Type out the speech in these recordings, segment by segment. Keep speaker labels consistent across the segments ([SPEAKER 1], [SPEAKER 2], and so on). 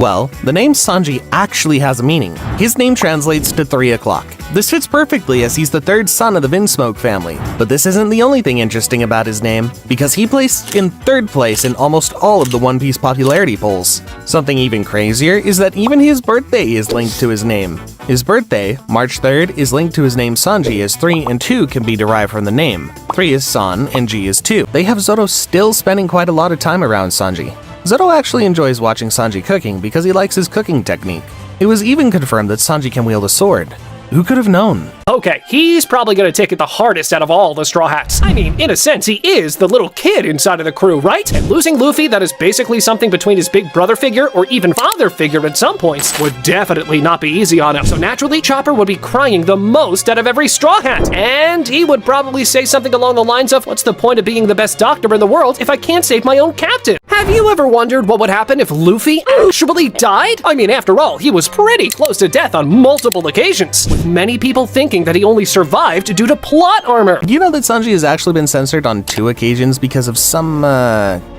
[SPEAKER 1] Well, the name Sanji actually has a meaning. His name translates to 3 o'clock. This fits perfectly as he's the third son of the Vinsmoke family. But this isn't the only thing interesting about his name, because he placed in 3rd place in almost all of the One Piece popularity polls. Something even crazier is that even his birthday is linked to his name. His birthday, March 3rd, is linked to his name Sanji, as 3 and 2 can be derived from the name. 3 is San and G is 2. They have Zoro still spending quite a lot of time around Sanji. Zoro actually enjoys watching Sanji cooking because he likes his cooking technique. It was even confirmed that Sanji can wield a sword. Who could have known?
[SPEAKER 2] Okay, he's probably gonna take it the hardest out of all the Straw Hats. I mean, in a sense, he is the little kid inside of the crew, right? And losing Luffy, that is basically something between his big brother figure or even father figure at some points, would definitely not be easy on him. So naturally, Chopper would be crying the most out of every Straw Hat. And he would probably say something along the lines of, what's the point of being the best doctor in the world if I can't save my own captain? Have you ever wondered what would happen if Luffy actually died? I mean, after all, he was pretty close to death on multiple occasions, with many people thinking that he only survived due to plot armor.
[SPEAKER 1] Do you know that Sanji has actually been censored on 2 occasions because of some,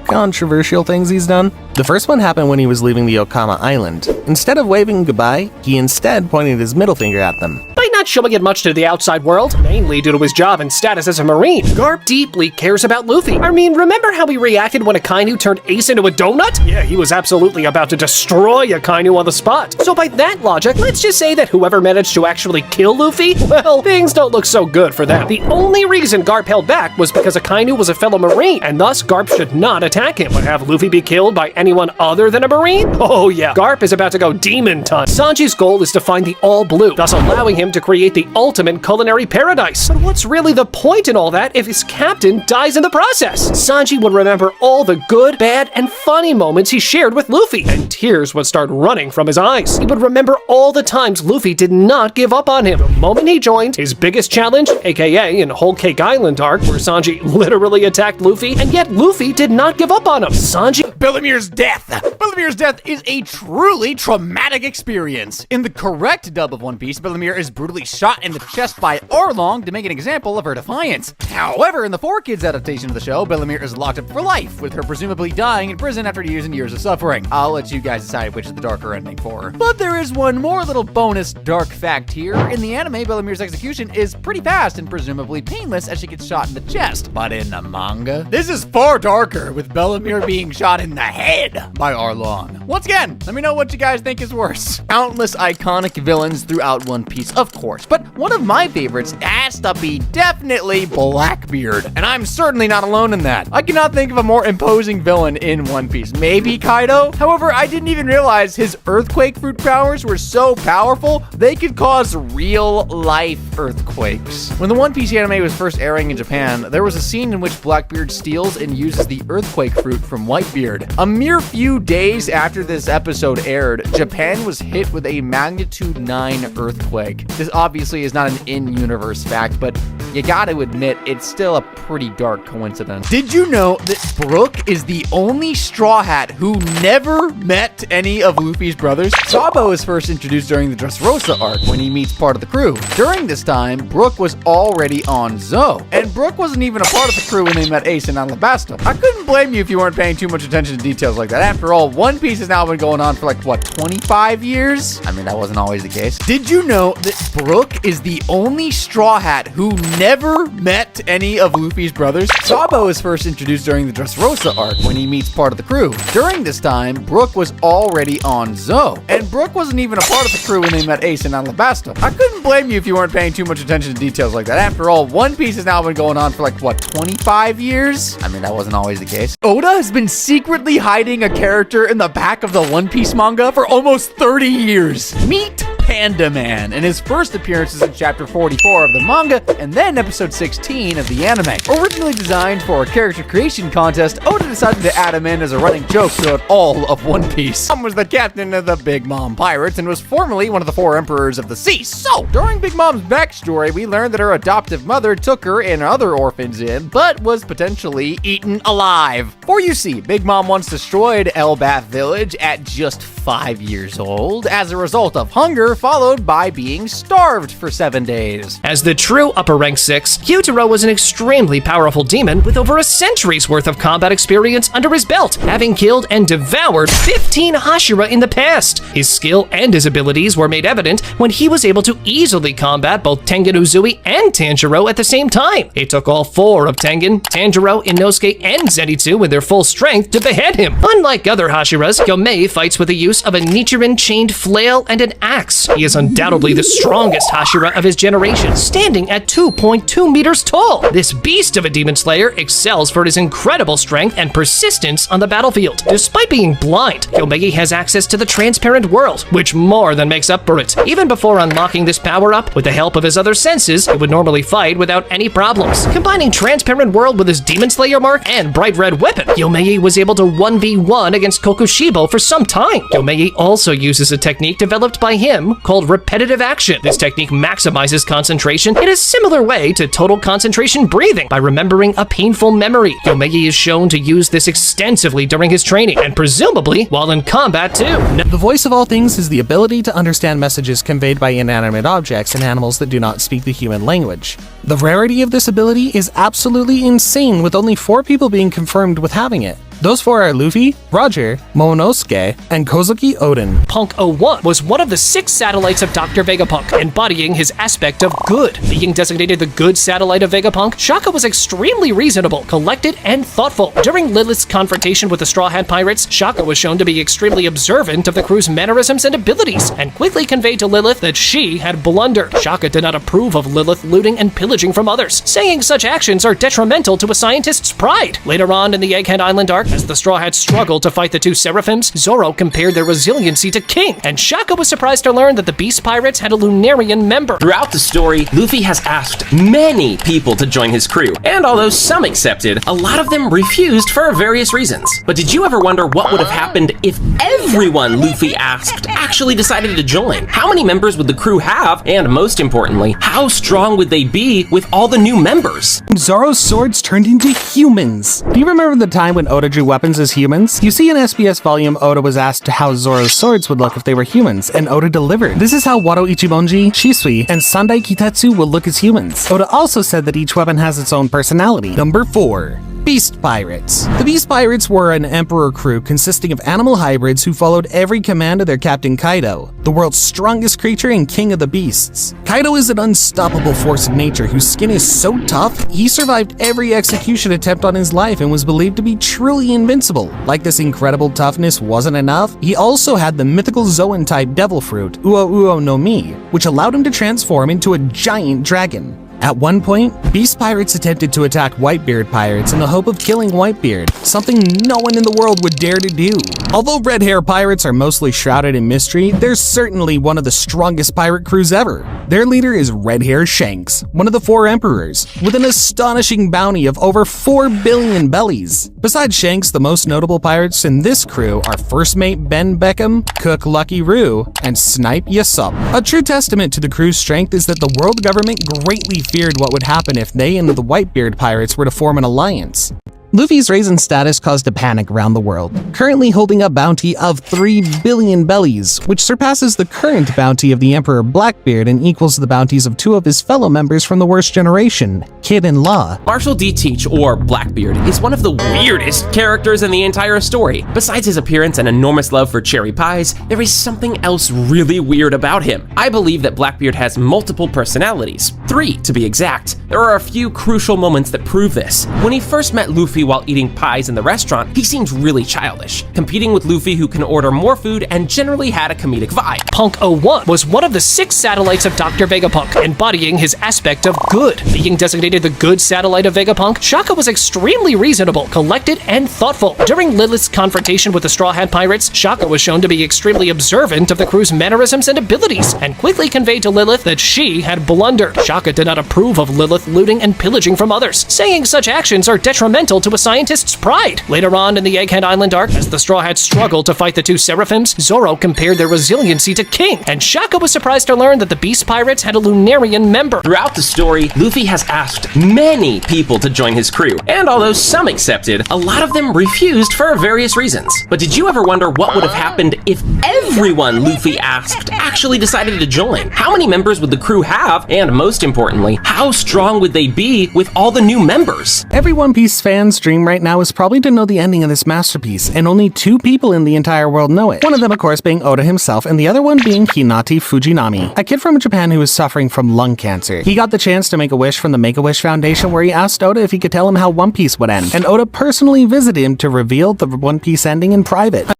[SPEAKER 1] controversial things he's done? The first one happened when he was leaving the Okama Island. Instead of waving goodbye, he instead pointed his middle finger at them.
[SPEAKER 2] By not showing it much to the outside world, mainly due to his job and status as a Marine, Garp deeply cares about Luffy. I mean, remember how he reacted when Akainu turned Ace into a donut? Yeah, he was absolutely about to destroy Akainu on the spot. So by that logic, let's just say that whoever managed to actually kill Luffy, well, things don't look so good for them. The only reason Garp held back was because Akainu was a fellow Marine, and thus Garp should not attack him. But have Luffy be killed by anyone other than a Marine? Oh yeah, Garp is about to go demon time. Sanji's goal is to find the All Blue, thus allowing him to create the ultimate culinary paradise. But what's really the point in all that if his captain dies in the process? Sanji would remember all the good, bad, and funny moments he shared with Luffy, and tears would start running from his eyes. He would remember all the times Luffy did not give up on him. The moment he joined his biggest challenge, aka in Whole Cake Island arc, where Sanji literally attacked Luffy, and yet Luffy did not give up on him. Sanji...
[SPEAKER 3] Bellemere's death! Bellemere's death is a truly traumatic experience. In the correct dub of One Piece, Bellemere is brutally shot in the chest by Arlong to make an example of her defiance. However, in the 4Kids adaptation of the show, Bellemere is locked up for life, with her presumably dying in prison after years and years of suffering. I'll let you guys decide which is the darker ending for her. But there is one more little bonus dark fact here. In the anime, Bellemere's execution is pretty fast and presumably painless as she gets shot in the chest. But in the manga, this is far darker, with Bellemere being shot in the head by Arlong. Once again, let me know what you guys think is worse. Countless iconic villains throughout One Piece, of course, but one of my favorites has to be definitely Blackbeard, and I'm certainly not alone in that. I cannot think of a more imposing villain in One Piece. Maybe Kaido? However, I didn't even realize his earthquake fruit powers were so powerful, they could cause real-life earthquakes. When the One Piece anime was first airing in Japan, there was a scene in which Blackbeard steals and uses the earthquake fruit from Whitebeard. A mere few days after this episode aired, Japan was hit with a magnitude 9 earthquake. This obviously is not an in-universe fact, but you gotta admit, it's still a pretty dark coincidence. Did you know that Brook is the only Straw Hat who never met any of Luffy's brothers? Sabo is first introduced during the Dressrosa arc when he meets part of the crew. During this time, Brook was already on Zoe, and Brook wasn't even a part of the crew when they met Ace in Alabasta. I couldn't blame you if you weren't paying too much attention to details like that. After all, One Piece has now been going on for like, what, 25 years? I mean, that wasn't always the case. Did you know that Brook is the only Straw Hat who never met any of Luffy's brothers? Sabo is first introduced during the Dressrosa arc when he meets part of the crew. During this time, Brook was already on Zoe, and Brook wasn't even a part of the crew when they met Ace in Alabasta. I couldn't blame you if you weren't paying too much attention to details like that. After all, One Piece has now been going on for like, what, 25 years? I mean, that wasn't always the case. Oda has been secretly hiding a character in the back of the One Piece manga for almost 30 years. Meet Panda Man in his first appearances in chapter 44 of the manga and then episode 16 of the anime. Originally designed for a character creation contest, Oda decided to add him in as a running joke throughout all of One Piece. Mom was the captain of the Big Mom Pirates and was formerly one of the 4 emperors of the sea. So, during Big Mom's backstory, we learned that her adoptive mother took her and other orphans in, but was potentially eaten alive. For you see, Big Mom once destroyed Elbath Village at just 5 years old as a result of hunger, followed by being starved for 7 days.
[SPEAKER 2] As the true upper rank 6, Gyutaro was an extremely powerful demon with over a century's worth of combat experience under his belt, having killed and devoured 15 Hashira in the past. His skill and his abilities were made evident when he was able to easily combat both Tengen Uzui and Tanjiro at the same time. It took all 4 of Tengen, Tanjiro, Inosuke, and Zenitsu with their full strength to behead him. Unlike other Hashiras, Yomei fights with the use of a Nichiren chained flail and an axe. He is undoubtedly the strongest Hashira of his generation, standing at 2.2 meters tall. This beast of a demon slayer excels for his incredible strength and persistence on the battlefield. Despite being blind, Yomei has access to the transparent world, which more than makes up for it. Even before unlocking this power-up, with the help of his other senses, he would normally fight without any problems. Combining transparent world with his demon slayer mark and bright red weapon, Yomei was able to 1v1 against Kokushibo for some time. Yomei also uses a technique developed by him called repetitive action. This technique maximizes concentration in a similar way to total concentration breathing by remembering a painful memory. Yomei is shown to use this extensively during his training, and presumably while in combat too.
[SPEAKER 1] The voice of all things is the ability to understand messages conveyed by inanimate objects and animals that do not speak the human language. The rarity of this ability is absolutely insane, with only 4 people being confirmed with having it. Those 4 are Luffy, Roger, Momonosuke, and Kozuki Oden.
[SPEAKER 2] Punk 01 was one of the 6 satellites of Dr. Vegapunk, embodying his aspect of good. Being designated the good satellite of Vegapunk, Shaka was extremely reasonable, collected, and thoughtful. During Lilith's confrontation with the Straw Hat Pirates, Shaka was shown to be extremely observant of the crew's mannerisms and abilities, and quickly conveyed to Lilith that she had blundered. Shaka did not approve of Lilith looting and pillaging from others, saying such actions are detrimental to a scientist's pride. Later on in the Egghead Island arc, as the Straw Hats struggled to fight the 2 Seraphims, Zoro compared their resiliency to King, and Shaka was surprised to learn that the Beast Pirates had a Lunarian member.
[SPEAKER 4] Throughout the story, Luffy has asked many people to join his crew, and although some accepted, a lot of them refused for various reasons. But did you ever wonder what would have happened if everyone Luffy asked actually decided to join? How many members would the crew have? And most importantly, how strong would they be with all the new members?
[SPEAKER 1] Zoro's swords turned into humans. Do you remember the time when Oda drew weapons as humans? You see in SBS volume, Oda was asked how Zoro's swords would look if they were humans, and Oda delivered. This is how Wado Ichimonji, Shisui, and Sandai Kitetsu will look as humans. Oda also said that each weapon has its own personality. Number 4. Beast Pirates. The Beast Pirates were an emperor crew consisting of animal hybrids who followed every command of their captain Kaido, the world's strongest creature and king of the beasts. Kaido is an unstoppable force of nature whose skin is so tough, he survived every execution attempt on his life and was believed to be truly invincible. Like this incredible toughness wasn't enough, he also had the mythical Zoan-type devil fruit, Uo Uo no Mi, which allowed him to transform into a giant dragon. At one point, Beast Pirates attempted to attack Whitebeard Pirates in the hope of killing Whitebeard, something no one in the world would dare to do. Although Red Hair Pirates are mostly shrouded in mystery, they're certainly one of the strongest pirate crews ever. Their leader is Red Hair Shanks, one of the 4 emperors, with an astonishing bounty of over 4 billion bellies. Besides Shanks, the most notable pirates in this crew are First Mate Ben Beckham, Cook Lucky Roo, and Snipe Yasop. A true testament to the crew's strength is that the world government greatly feared what would happen if they and the Whitebeard Pirates were to form an alliance. Luffy's raisin status caused a panic around the world, currently holding a bounty of 3 billion bellies, which surpasses the current bounty of the Emperor Blackbeard and equals the bounties of 2 of his fellow members from the worst generation, Kid and Law.
[SPEAKER 4] Marshall D. Teach, or Blackbeard, is one of the weirdest characters in the entire story. Besides his appearance and enormous love for cherry pies, there is something else really weird about him. I believe that Blackbeard has multiple personalities, 3 to be exact. There are a few crucial moments that prove this. When he first met Luffy while eating pies in the restaurant, he seemed really childish, competing with Luffy who can order more food and generally had a comedic vibe.
[SPEAKER 2] Punk 01 was one of the 6 satellites of Dr. Vegapunk, embodying his aspect of good. Being designated the good satellite of Vegapunk, Shaka was extremely reasonable, collected, and thoughtful. During Lilith's confrontation with the Straw Hat Pirates, Shaka was shown to be extremely observant of the crew's mannerisms and abilities, and quickly conveyed to Lilith that she had blundered. Shaka did not approve of Lilith looting and pillaging from others, saying such actions are detrimental to a scientist's pride. Later on in the Egghead Island arc, as the Straw Hats struggled to fight the 2 Seraphims, Zoro compared their resiliency to King, and Shaka was surprised to learn that the Beast Pirates had a Lunarian member.
[SPEAKER 4] Throughout the story, Luffy has asked many people to join his crew, and although some accepted, a lot of them refused for various reasons. But did you ever wonder what would have happened if everyone Luffy asked actually decided to join? How many members would the crew have? And most importantly, how strong would they be with all the new members?
[SPEAKER 1] Every One Piece fan's dream right now is probably to know the ending of this masterpiece, and only 2 people in the entire world know it. One of them, of course, being Oda himself, and the other one being Hinata Fujinami, a kid from Japan who was suffering from lung cancer. He got the chance to make a wish from the Make-A-Wish Foundation, where he asked Oda if he could tell him how One Piece would end, and Oda personally visited him to reveal the One Piece ending in private.